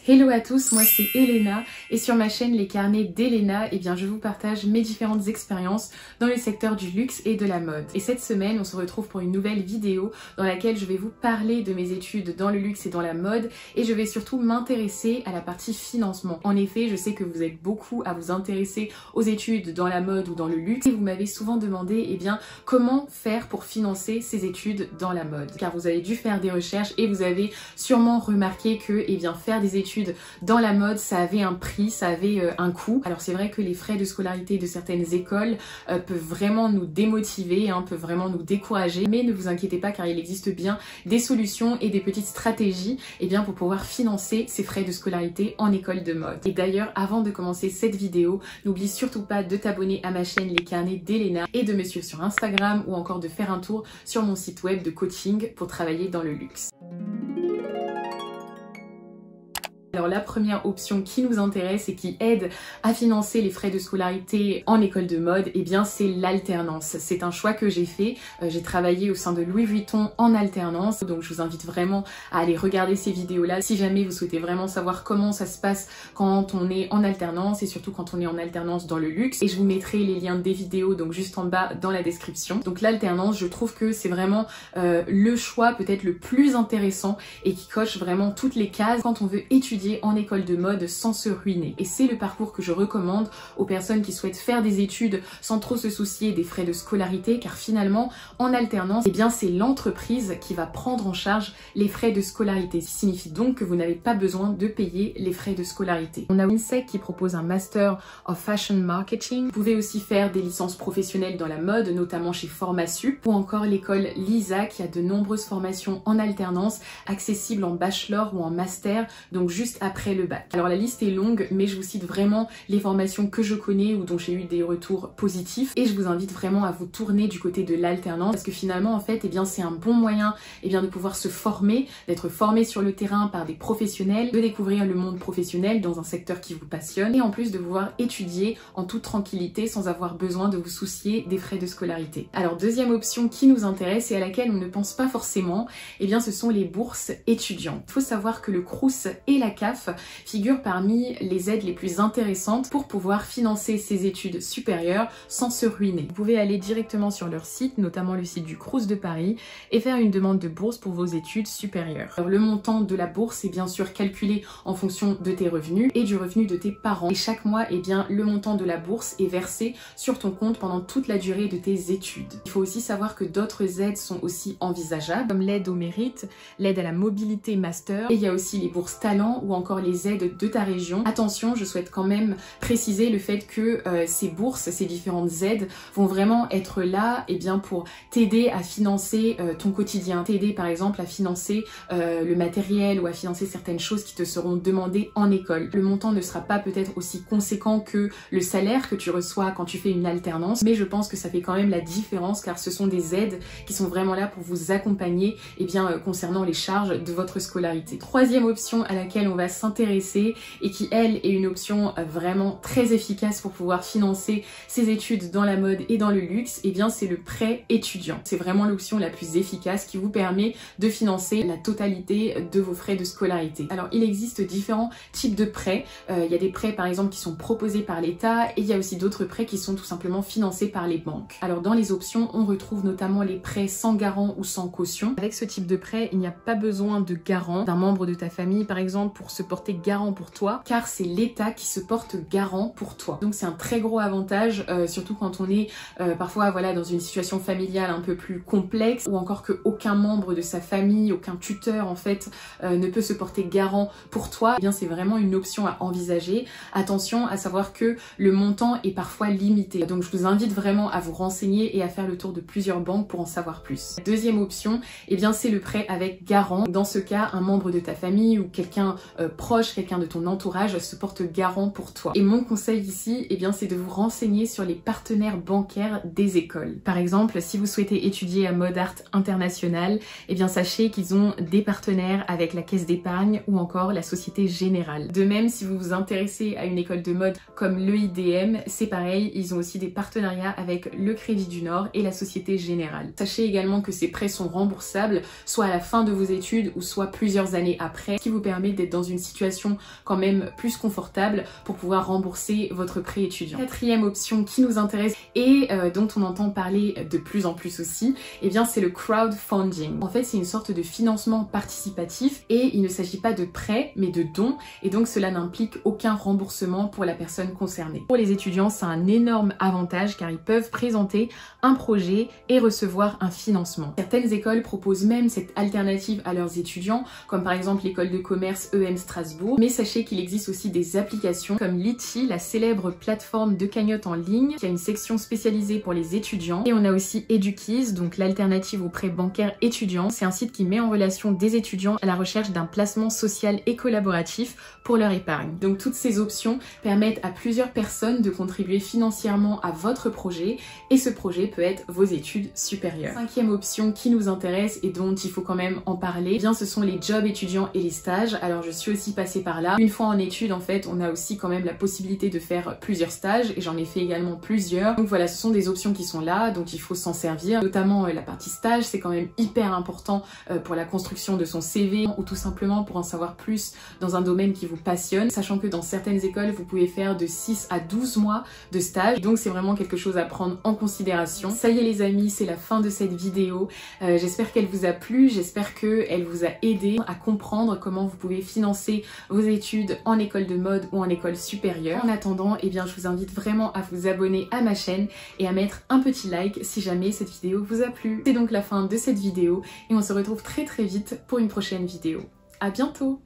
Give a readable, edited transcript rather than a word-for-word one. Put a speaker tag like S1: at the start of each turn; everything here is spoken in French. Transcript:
S1: Hello à tous, moi c'est Elena et sur ma chaîne Les Carnets d'Elena, je vous partage mes différentes expériences dans le secteur du luxe et de la mode. Et cette semaine, on se retrouve pour une nouvelle vidéo dans laquelle je vais vous parler de mes études dans le luxe et dans la mode et je vais surtout m'intéresser à la partie financement. En effet, je sais que vous êtes beaucoup à vous intéresser aux études dans la mode ou dans le luxe et vous m'avez souvent demandé comment faire pour financer ces études dans la mode. Car vous avez dû faire des recherches et vous avez sûrement remarqué que faire des études dans la mode, ça avait un prix, ça avait un coût. Alors c'est vrai que les frais de scolarité de certaines écoles peuvent vraiment nous démotiver, peuvent vraiment nous décourager, mais ne vous inquiétez pas car il existe bien des solutions et des petites stratégies pour pouvoir financer ces frais de scolarité en école de mode. Et d'ailleurs, avant de commencer cette vidéo, n'oublie surtout pas de t'abonner à ma chaîne Les Carnets d'Elena et de me suivre sur Instagram ou encore de faire un tour sur mon site web de coaching pour travailler dans le luxe. Alors la première option qui nous intéresse et qui aide à financer les frais de scolarité en école de mode, c'est l'alternance. C'est un choix que j'ai fait. J'ai travaillé au sein de Louis Vuitton en alternance, donc je vous invite vraiment à aller regarder ces vidéos-là si jamais vous souhaitez vraiment savoir comment ça se passe quand on est en alternance et surtout quand on est en alternance dans le luxe. Et je vous mettrai les liens des vidéos donc juste en bas dans la description. Donc l'alternance, je trouve que c'est vraiment le choix peut-être le plus intéressant et qui coche vraiment toutes les cases quand on veut étudier en école de mode sans se ruiner. Et c'est le parcours que je recommande aux personnes qui souhaitent faire des études sans trop se soucier des frais de scolarité, car finalement en alternance, c'est l'entreprise qui va prendre en charge les frais de scolarité. Ce qui signifie donc que vous n'avez pas besoin de payer les frais de scolarité. On a l'INSEC qui propose un Master of Fashion Marketing. Vous pouvez aussi faire des licences professionnelles dans la mode, notamment chez Formasup, ou encore l'école LISA qui a de nombreuses formations en alternance accessibles en bachelor ou en master, donc juste après le bac. Alors la liste est longue, mais je vous cite vraiment les formations que je connais ou dont j'ai eu des retours positifs et je vous invite vraiment à vous tourner du côté de l'alternance parce que finalement c'est un bon moyen de pouvoir se former, d'être formé sur le terrain par des professionnels, de découvrir le monde professionnel dans un secteur qui vous passionne et en plus de pouvoir étudier en toute tranquillité sans avoir besoin de vous soucier des frais de scolarité. Alors deuxième option qui nous intéresse et à laquelle on ne pense pas forcément, ce sont les bourses étudiantes. Il faut savoir que le Crous et la CAF figurent parmi les aides les plus intéressantes pour pouvoir financer ses études supérieures sans se ruiner. Vous pouvez aller directement sur leur site, notamment le site du Crous de Paris, et faire une demande de bourse pour vos études supérieures. Alors, le montant de la bourse est bien sûr calculé en fonction de tes revenus et du revenu de tes parents. Et chaque mois, le montant de la bourse est versé sur ton compte pendant toute la durée de tes études. Il faut aussi savoir que d'autres aides sont aussi envisageables, comme l'aide au mérite, l'aide à la mobilité master, et il y a aussi les bourses talents ou encore les aides de ta région. Attention, je souhaite quand même préciser le fait que ces bourses, ces différentes aides vont vraiment être là pour t'aider à financer ton quotidien, t'aider par exemple à financer le matériel ou à financer certaines choses qui te seront demandées en école. Le montant ne sera pas peut-être aussi conséquent que le salaire que tu reçois quand tu fais une alternance, mais je pense que ça fait quand même la différence car ce sont des aides qui sont vraiment là pour vous accompagner concernant les charges de votre scolarité. Troisième option à laquelle on va s'intéresser et qui elle est une option vraiment très efficace pour pouvoir financer ses études dans la mode et dans le luxe, c'est le prêt étudiant. C'est vraiment l'option la plus efficace qui vous permet de financer la totalité de vos frais de scolarité. Alors il existe différents types de prêts. Il y a des prêts par exemple qui sont proposés par l'État et il y a aussi d'autres prêts qui sont tout simplement financés par les banques. Alors dans les options, on retrouve notamment les prêts sans garant ou sans caution. Avec ce type de prêt, il n'y a pas besoin de garant d'un membre de ta famille par exemple pour se porter garant pour toi, car c'est l'État qui se porte garant pour toi. Donc c'est un très gros avantage, surtout quand on est parfois dans une situation familiale un peu plus complexe ou encore que aucun membre de sa famille, aucun tuteur ne peut se porter garant pour toi. C'est vraiment une option à envisager. Attention à savoir que le montant est parfois limité. Donc je vous invite vraiment à vous renseigner et à faire le tour de plusieurs banques pour en savoir plus. Deuxième option, c'est le prêt avec garant. Dans ce cas, un membre de ta famille ou quelqu'un proche, quelqu'un de ton entourage se porte garant pour toi. Et mon conseil ici, c'est de vous renseigner sur les partenaires bancaires des écoles. Par exemple, si vous souhaitez étudier à Mode Art International, sachez qu'ils ont des partenaires avec la Caisse d'épargne ou encore la Société Générale. De même, si vous vous intéressez à une école de mode comme l'EIDM, c'est pareil, ils ont aussi des partenariats avec le Crédit du Nord et la Société Générale. Sachez également que ces prêts sont remboursables, soit à la fin de vos études ou soit plusieurs années après, ce qui vous permet d'être dans une situation quand même plus confortable pour pouvoir rembourser votre prêt étudiant. Quatrième option qui nous intéresse et dont on entend parler de plus en plus aussi, eh bien c'est le crowdfunding. En fait, c'est une sorte de financement participatif et il ne s'agit pas de prêt mais de dons, et donc cela n'implique aucun remboursement pour la personne concernée. Pour les étudiants, c'est un énorme avantage car ils peuvent présenter un projet et recevoir un financement. Certaines écoles proposent même cette alternative à leurs étudiants, comme par exemple l'école de commerce EM Strasbourg, mais sachez qu'il existe aussi des applications comme Litchi, la célèbre plateforme de cagnotte en ligne qui a une section spécialisée pour les étudiants, et on a aussi Edukeys, donc l'alternative aux prêts bancaires étudiants. C'est un site qui met en relation des étudiants à la recherche d'un placement social et collaboratif pour leur épargne. Donc toutes ces options permettent à plusieurs personnes de contribuer financièrement à votre projet, et ce projet peut être vos études supérieures. Cinquième option qui nous intéresse et dont il faut quand même en parler, eh bien ce sont les jobs étudiants et les stages. Alors je suis aussi passée par là. Une fois en études, en fait, on a aussi quand même la possibilité de faire plusieurs stages, et j'en ai fait également plusieurs. Donc voilà, ce sont des options qui sont là, donc il faut s'en servir. Notamment la partie stage, c'est quand même hyper important pour la construction de son CV, ou tout simplement pour en savoir plus dans un domaine qui vous passionne, sachant que dans certaines écoles, vous pouvez faire de 6 à 12 mois de stage, donc c'est vraiment quelque chose à prendre en considération. Ça y est les amis, c'est la fin de cette vidéo. J'espère qu'elle vous a plu, j'espère qu'elle vous a aidé à comprendre comment vous pouvez financer vos études en école de mode ou en école supérieure. En attendant, eh bien, je vous invite vraiment à vous abonner à ma chaîne et à mettre un petit like si jamais cette vidéo vous a plu. C'est donc la fin de cette vidéo et on se retrouve très vite pour une prochaine vidéo. À bientôt!